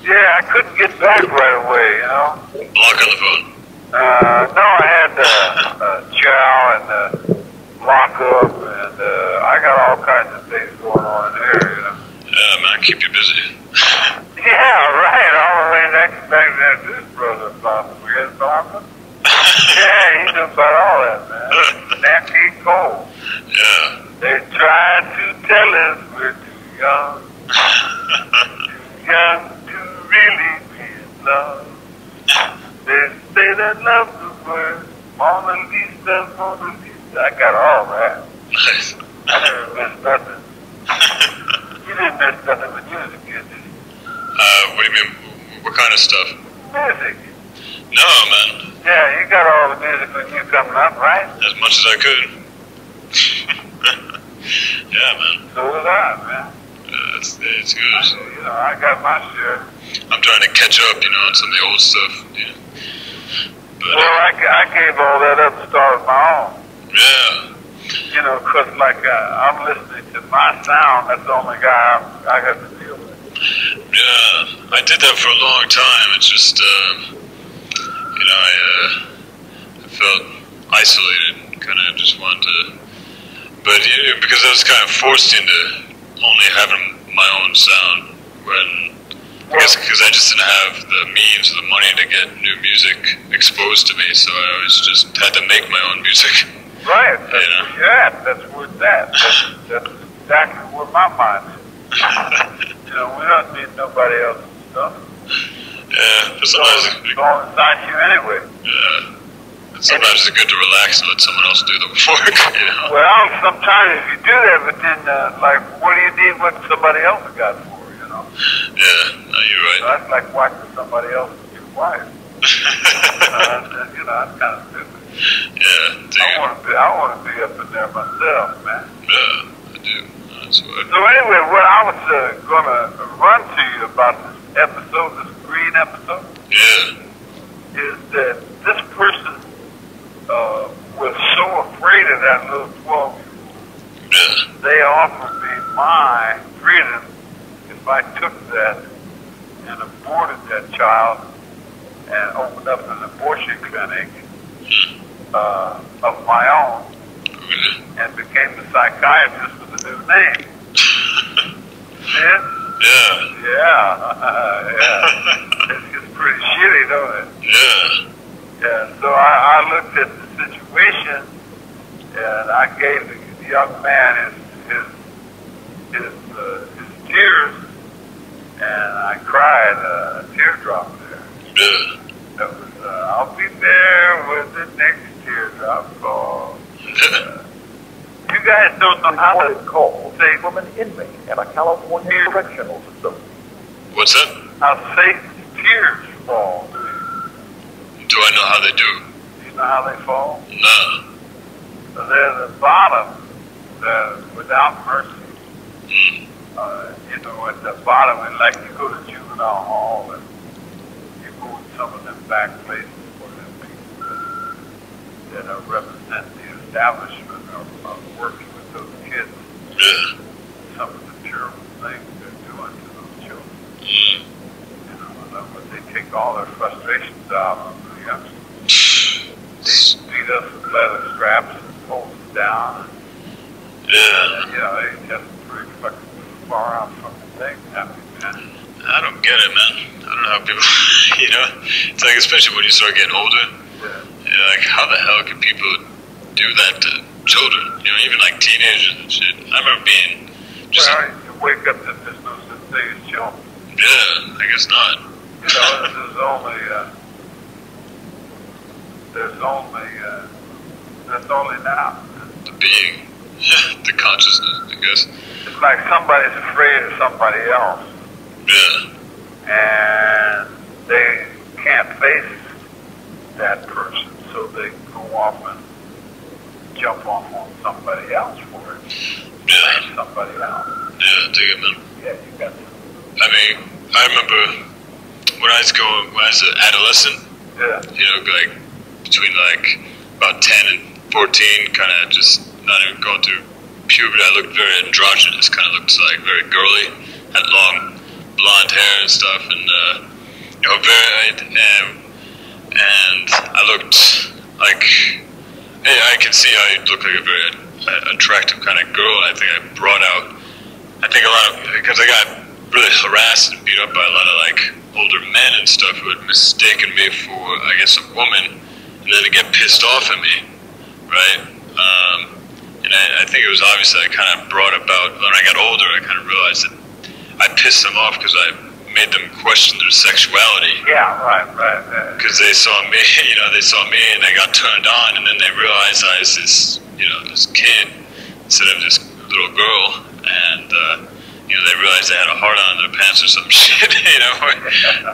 Yeah, I couldn't get back right away, you know. Block on the phone. No, I had chow and lock up, and I got all kinds of things going on in there, you know. Yeah, man, keep you busy. Yeah, right. All the way next back there, this brother about forget Barbara. Yeah, he knew about all that, man. Nancy Cole. Yeah. They tried to tell us we're too young. Too young to really be in love. They say that love's the word. Mona Lisa, Mona Lisa. I got all that. Nice. I never missed nothing. You didn't miss nothing when you was a kid, did you? What do you mean? What kind of stuff? Music. No, man. Yeah, you got all the music when you coming up, right? As much as I could. Yeah, man. So did I, man. It's good. You know, I got my share. I'm trying to catch up, you know, on some of the old stuff. Yeah. But, Well, I gave all that up and started my own. yeah. You know, 'cause like I'm listening to my sound. That's the only guy I got to deal with. Yeah, I did that for a long time. It's just, you know, I felt isolated, kind of just wanted to, but yeah, because I was kind of forced into only having my own sound when, I guess because I just didn't have the means or the money to get new music exposed to me, so I always just had to make my own music. Right. That's You know? where you're at. That's where it's at. That's exactly where my mind is. You know, we don't need nobody else's stuff. Yeah, but sometimes It's all inside you anyway. sometimes it's good to relax and let someone else do the work, you know? Well, sometimes if you do that, but then, like, what do you need what somebody else got for, you know? Yeah, no, you're right. That's like watching somebody else's wife. You know, that's kind of stupid. Yeah, I want to be up in there myself, man. Yeah, I do. That's what. So anyway, what I was going to run to you about this episode, this green episode, Yeah. is that this person was so afraid of that little 12-year-old. Yeah. They offered me my freedom if I took that and aborted that child and opened up an abortion clinic of my own and became a psychiatrist with a new name. See it? Yeah. Yeah. It's pretty shitty, don't it? Yeah. Yeah, so I looked at the situation and I gave the young man his tears and I cried a teardrop there. Yeah. That was, I'll be there when the next teardrop falls. You guys don't know how to call from an inmate at a California correctional facility. What's that? how Satan's tears fall. Do I know how they do? You know how they fall? No. So they're the bottom, without mercy. You know, at the bottom, and like you go to juvenile hall and you go in some of them back places where them people that represent the establishment of working with those kids. Yeah. Some of the terrible things they're doing to those children. You know, but they take all their frustrations out on the youngsters. They beat us with leather straps and hold us down. Yeah. And, you know, they just pretty fucking far out from the thing. Happy, man. I don't get it, man. I don't know how people, you know, it's like, especially when you start getting older, you're like, how the hell can people do that to children? You know, even like teenagers and shit. I remember being just... Well, you wake up that there's no such thing as children. Yeah, I guess not. You know, there's only now. The being, the consciousness, I guess. It's like somebody's afraid of somebody else. Yeah. And they can't face that person, so they go off and jump off on somebody else for it. Yeah. Somebody else. Yeah, dig it, man. Yeah, you got to. I mean, I remember when I was an adolescent, you know, like between like about 10 and 14, kind of just not even going through puberty. I looked very androgynous, kind of looked like very girly, had long blonde hair and stuff, and you know, and I looked like, hey, I could see I looked like a very attractive kind of girl. I think I brought out, I think a lot of, because I got really harassed and beat up by a lot of like older men and stuff who had mistaken me for, I guess, a woman, and then they get pissed off at me, right? And I think it was obvious that I kind of brought about, when I got older, I kind of realized that I pissed them off because I made them question their sexuality. Yeah, right. Because they saw me, you know, they saw me and they got turned on, and then they realized I was this, you know, this kid instead of this little girl, and you know, they realized they had a heart on their pants or some shit, you know,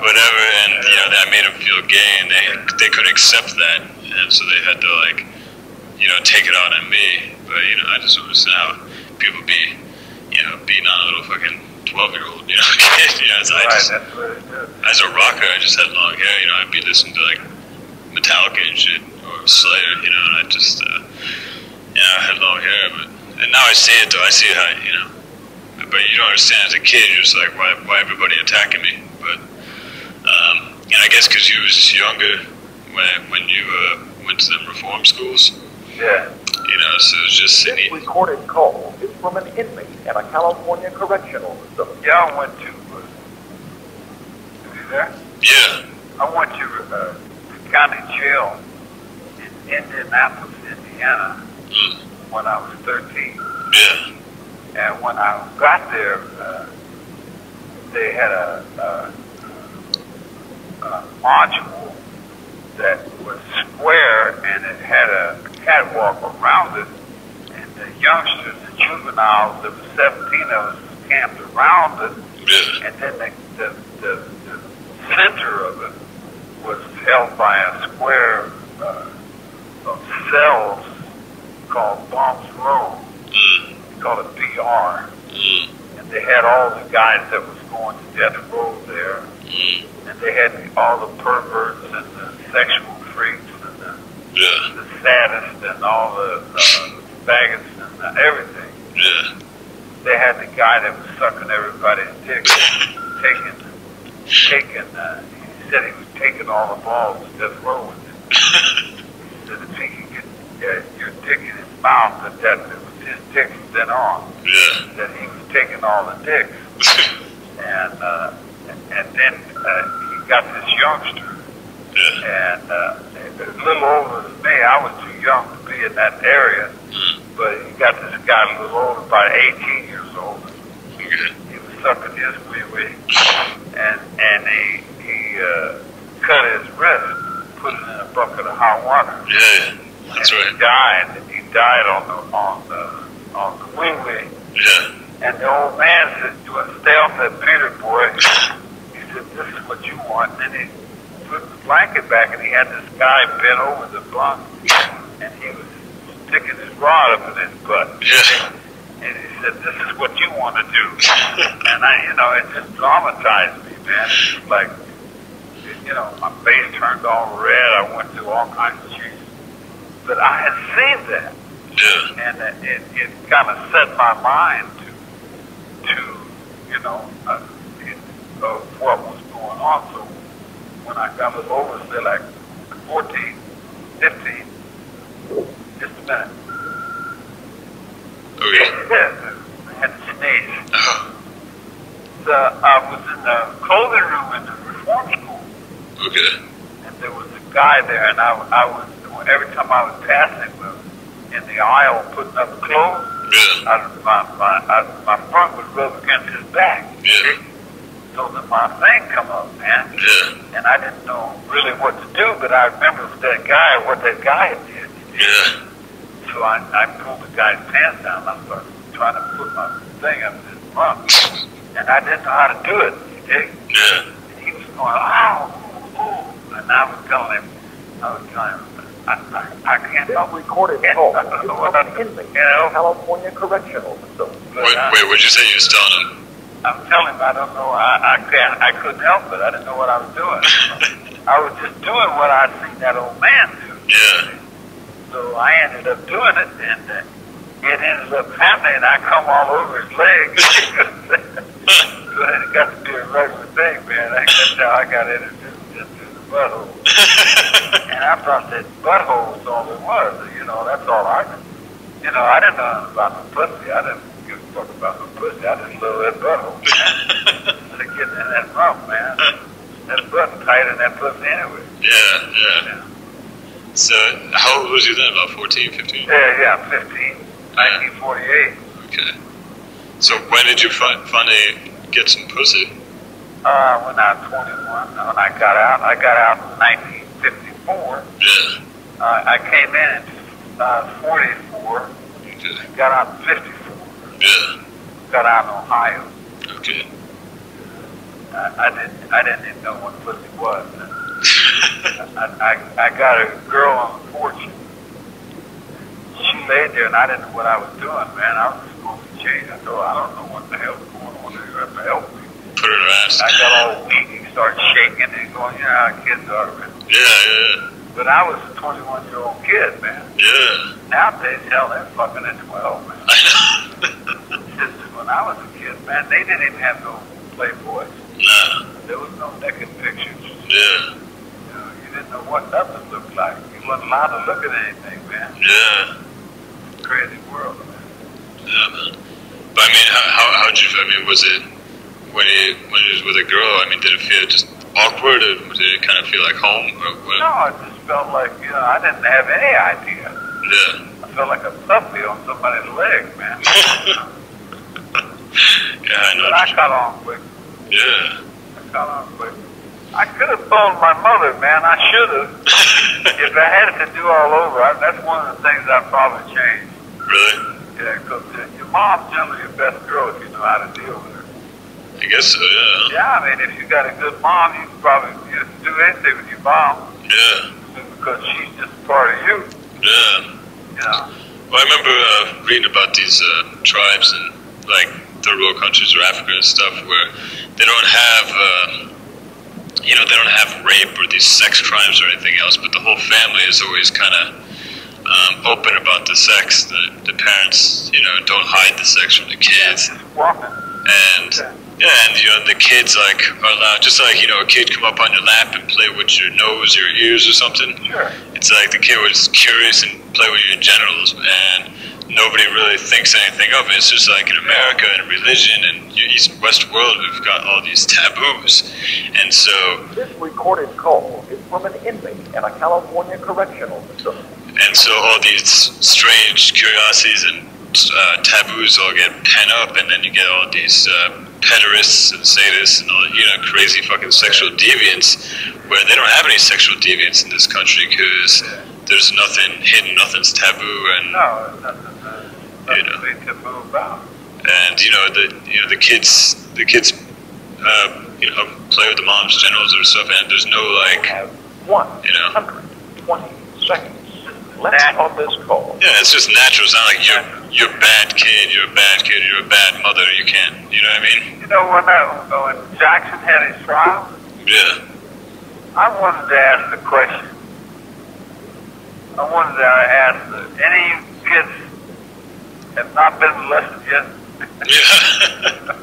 whatever, and you know, that made them feel gay, and they couldn't accept that, and so they had to, like, you know, take it out on me. But you know, I just understand how people be, you know, beating on a little fucking 12-year-old, you know, kid. You know, as a rocker, I just had long hair. You know, I'd be listening to like Metallica and shit, or Slayer, you know, and I just, you know, I had long hair. And now I see it though. I see how, you know, but you don't understand as a kid. You're just like, why everybody attacking me? But and I guess because you was younger when you went to them reform schools. Yeah. You know, so it's just This recorded call is from an inmate at a California correctional facility. Yeah, I went to, you there? Yeah. I went to the county jail in Indianapolis, Indiana, when I was 13. Yeah. And when I got there, they had a module that was square, and it had a catwalk around it, and the youngsters, the juveniles, there were 17 of us camped around it, and then the center of it was held by a square of cells called Bombs Row. We called it BR. And they had all the guys that was going to death row there, and they had all the perverts and the sexual freaks and the saddest and all the faggots and everything. Yeah. They had the guy that was sucking everybody's dick, taking. He said he was taking all the balls to death row with him. He said if he could get your dick in his mouth, that it was his dick from then on. Yeah. That he was taking all the dicks. And then he got this youngster. And a little older than me. I was too young to be in that area, but he got this guy a little older, about 18 years old. He was sucking his wee-wee, and he cut his wrist, put it in a bucket of hot water. Yeah, that's right. He died on the wee-wee. Yeah. And the old man said, "Stay off that Peter boy." He said, "This is what you want." And then he put the blanket back, and he had this guy bent over the bunk, and he was sticking his rod up in his butt. Yeah. And he said, "This is what you want to do." And I, you know, it just traumatized me, man. It's just like, you know, my face turned all red. I went through all kinds of changes. But I had seen that. Yeah. And it kind of set my mind to you know, what was going on. So when I got a little over, say like 14, 15, just a minute. Okay. I had to sneeze. I was in the clothing room in the reform school. Okay. And there was a guy there, and I was, every time I was passing him in the aisle putting up clothes, my front would rub against his back. Yeah. So that my thing come up, man. Yeah. And I didn't know really what to do, but I remember what that guy did. Yeah. So I pulled the guy's pants down, and I started trying to put my thing up his front. And I didn't know how to do it, you dig? Yeah. And he was going, "Ow, ooh." And I was telling him, I can't help This recorded call is from an inmate at California Correctional Facility. Wait, what'd you say you was telling him? I'm telling him I don't know, I couldn't help it. I didn't know what I was doing. I was just doing what I'd seen that old man do. Yeah. So I ended up doing it, and it ended up happening, and I come all over his legs. it got to be a regular thing, man. That's how I got introduced into the butthole. And I thought that butthole was all it was. You know, that's all I could. You know, I didn't know about the pussy. I didn't give a fuck about the pussy. I just love that butthole, man. To get in that rump, man. That button tight in that pussy anyway. Yeah. So, how old was you then? About 14, 15? Yeah, 15. 1948. Okay. So, when did you finally get some pussy? When I was 21. When I got out in 1954. Yeah. I came in 44. Okay. Got out in 54. Yeah. Got out in Ohio. Okay. I didn't even know what pussy was. I got a girl on the porch. She laid there, and I didn't know what I was doing, man. I was supposed to change. I thought, I don't know what the hell's going on there. You have to help me. Put her in her ass. I got all weak and started shaking and going, you know how kids are, man. Yeah. But I was a 21-year-old kid, man. Yeah. Nowadays, hell, they're fucking at 12, man. I know. Just when I was a kid, man, they didn't even have no Playboys. Nah. There was no naked pictures. Yeah. You didn't know what nothing looked like. You wasn't allowed to look at anything, man. Yeah. Crazy world, man. Yeah, man. But I mean, how'd you? I mean, was it when you was with a girl? I mean, did it feel just awkward, or did it kind of feel like home? Or what? No, it just felt like I didn't have any idea. Yeah. I felt like a puppy on somebody's leg, man. Yeah, I know. But I got on quick. Yeah. I got on quick. I could have phoned my mother, man. I should have. If I had it to do all over, that's one of the things I'd probably change. Really? Yeah, because your mom's generally your best girl if you know how to deal with her. I guess so, yeah. Yeah, I mean, if you got a good mom, you can probably do anything with your mom. Yeah. Because she's just part of you. Yeah. Yeah. Well, I remember reading about these tribes in, like, third world countries or Africa and stuff where they don't have, they don't have rape or these sex crimes or anything else, but the whole family is always kind of open about the sex. The parents, don't hide the sex from the kids. And the kids like are allowed, just like a kid come up on your lap and play with your nose or your ears or something. Sure. It's like the kid was curious and play with your genitals, and nobody really thinks anything of it. It's just like in America and religion and your East and West world, we've got all these taboos, and so. This recorded call is from an inmate in a California correctional facility. And so all these strange curiosities and taboos all get pent up, and then you get all these pederasts and sadists and all crazy fucking sexual deviants, where they don't have any sexual deviants in this country because there's nothing hidden, nothing's taboo, and no, nothing taboo about. And the kids play with the mom's genitals or stuff, and there's no like. You have 120 seconds. Let's on this call. Yeah, it's just natural. It's not like you're a bad kid, you're a bad kid, you're a bad mother, you can't, you know what I mean? When Jackson had his trial, yeah, I wanted to ask the question. I wanted to ask, any kids have not been molested yet? Yeah.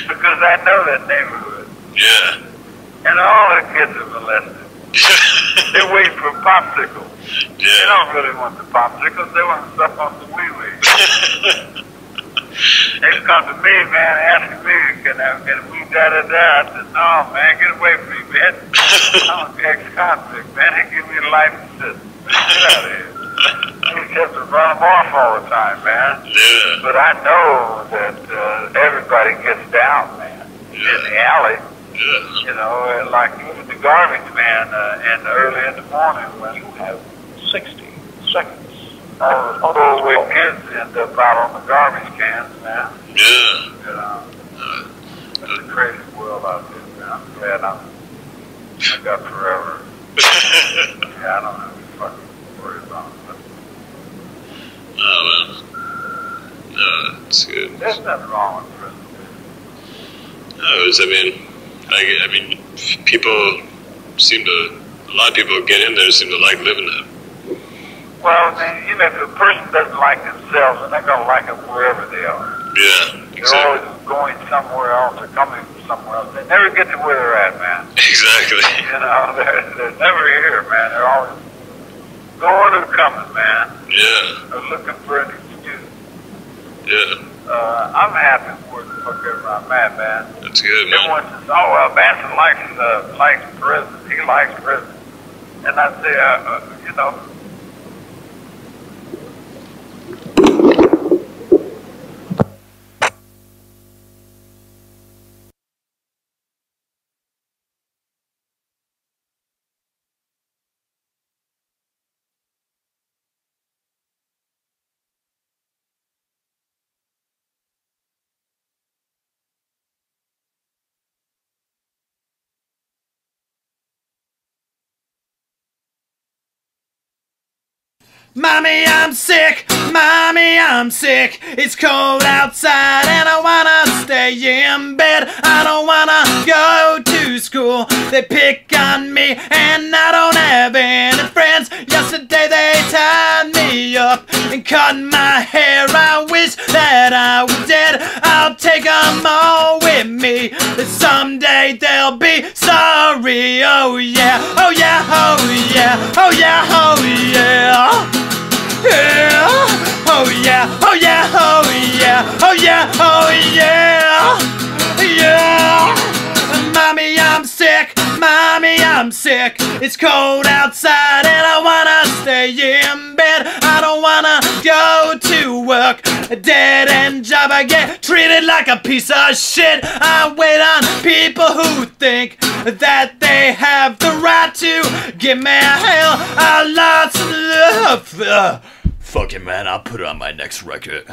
Because I know that neighborhood. Yeah. And all the kids are molested. They're waiting for popsicles. Yeah. They don't really want the popsicles. They want to suck on some wee-wee. They come to me, man, asking me, can we da-da-da? I said, no, man, get away from me, man. I'm an ex-convict, man. They give me a life sentence. Get out of here. You have to run them off all the time, man. Yeah. But I know that everybody gets down, man. In the alley. Yeah. And like even the garbage man, and early in the morning when You have 60 seconds. all the kids end up out on the garbage cans, man. Yeah. It's a crazy world out there, man. I'm glad I got forever. Yeah, I don't have to fucking worry about it. Oh, man. No, it's good. There's nothing wrong with prison. No, I mean, people a lot of people get in there seem to like living there. Well, then, you know, if a person doesn't like themselves, then they're going to like them wherever they are. Yeah, They're exactly. always going somewhere else or coming from somewhere else. They never get to where they're at, man. Exactly. You know, they're never here, man. They're always going or coming, man. Yeah. They're looking for an excuse. Yeah. I'm happy for the fuck ever I'm at, man. That's good, man. Everyone says, oh, well, Manson likes prison. He likes prison. And I say, you know, Mommy, I'm sick. Mommy, I'm sick. It's cold outside and I wanna stay in bed. I don't wanna go to school. They pick on me and I don't have any friends. Yesterday they tied me up and cut my hair. I wish that I was dead. I'll take them all with me. Someday they'll be sorry. Oh yeah, oh yeah, oh yeah, oh yeah, oh yeah. Yeah, oh yeah, oh yeah, oh yeah, oh yeah, oh yeah, yeah. Mommy, I'm sick, mommy, I'm sick. It's cold outside and I wanna stay in bed. I don't wanna go to work, a dead-end job. I get treated like a piece of shit. I wait on people who think that they have the right to give me hell. I lost love. Fuck it, man, I'll put it on my next record.